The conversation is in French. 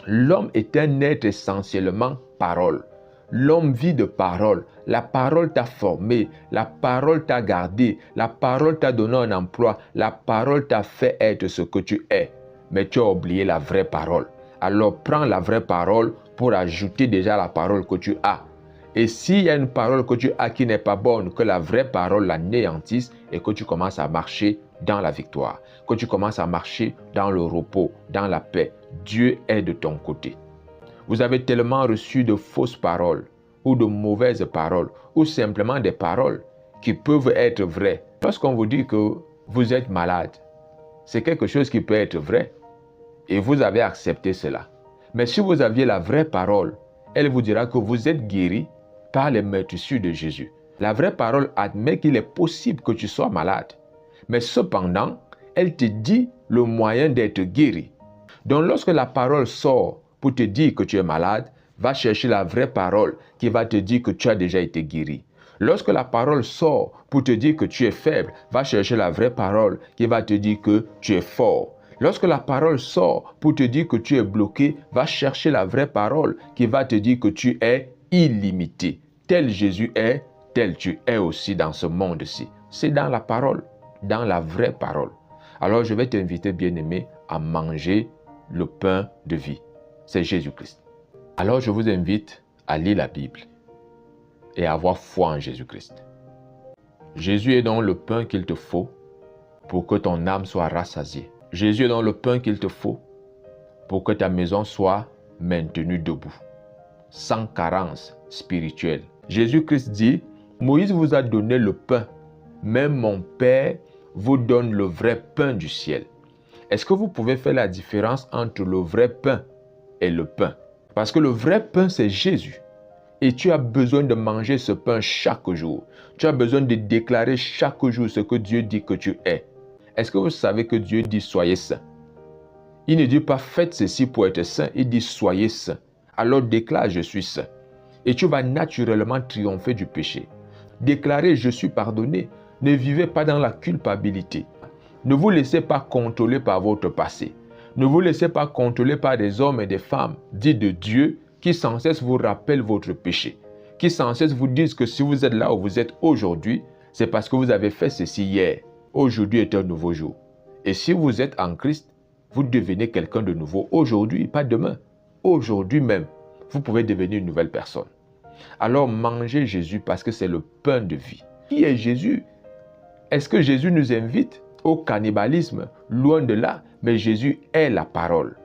L'homme est un être essentiellement parole. L'homme vit de parole. La parole t'a formé, la parole t'a gardé, la parole t'a donné un emploi, la parole t'a fait être ce que tu es. Mais tu as oublié la vraie parole. Alors prends la vraie parole pour ajouter déjà la parole que tu as. Et s'il y a une parole que tu as qui n'est pas bonne, que la vraie parole l'anéantisse et que tu commences à marcher dans la victoire, que tu commences à marcher dans le repos, dans la paix. Dieu est de ton côté. Vous avez tellement reçu de fausses paroles ou de mauvaises paroles ou simplement des paroles qui peuvent être vraies. Lorsqu'on vous dit que vous êtes malade, c'est quelque chose qui peut être vrai et vous avez accepté cela. Mais si vous aviez la vraie parole, elle vous dira que vous êtes guéri par les meurtrissures de Jésus. La vraie parole admet qu'il est possible que tu sois malade. Mais cependant, elle te dit le moyen d'être guéri. Donc lorsque la parole sort pour te dire que tu es malade, va chercher la vraie parole qui va te dire que tu as déjà été guéri. Lorsque la parole sort pour te dire que tu es faible, va chercher la vraie parole qui va te dire que tu es fort. Lorsque la parole sort pour te dire que tu es bloqué, va chercher la vraie parole qui va te dire que tu es illimité. Tel Jésus est, tel tu es aussi dans ce monde-ci. C'est dans la parole, dans la vraie parole. Alors je vais t'inviter, bien-aimé, à manger le pain de vie. C'est Jésus-Christ. Alors je vous invite à lire la Bible et à avoir foi en Jésus-Christ. Jésus est donc le pain qu'il te faut pour que ton âme soit rassasiée. Jésus est donc le pain qu'il te faut pour que ta maison soit maintenue debout, sans carence spirituelle. Jésus-Christ dit, Moïse vous a donné le pain, même mon Père vous donne le vrai pain du ciel. Est-ce que vous pouvez faire la différence entre le vrai pain et le pain? Parce que le vrai pain, c'est Jésus. Et tu as besoin de manger ce pain chaque jour. Tu as besoin de déclarer chaque jour ce que Dieu dit que tu es. Est-ce que vous savez que Dieu dit soyez saints? Il ne dit pas faites ceci pour être saint, il dit soyez saints. Alors déclare je suis saint. Et tu vas naturellement triompher du péché. Déclarez je suis pardonné. Ne vivez pas dans la culpabilité. Ne vous laissez pas contrôler par votre passé. Ne vous laissez pas contrôler par des hommes et des femmes dits de Dieu qui sans cesse vous rappellent votre péché, qui sans cesse vous disent que si vous êtes là où vous êtes aujourd'hui, c'est parce que vous avez fait ceci hier. Aujourd'hui est un nouveau jour. Et si vous êtes en Christ, vous devenez quelqu'un de nouveau aujourd'hui, pas demain. Aujourd'hui même, vous pouvez devenir une nouvelle personne. Alors mangez Jésus parce que c'est le pain de vie. Qui est Jésus? Est-ce que Jésus nous invite au cannibalisme? Loin de là, mais Jésus est la parole.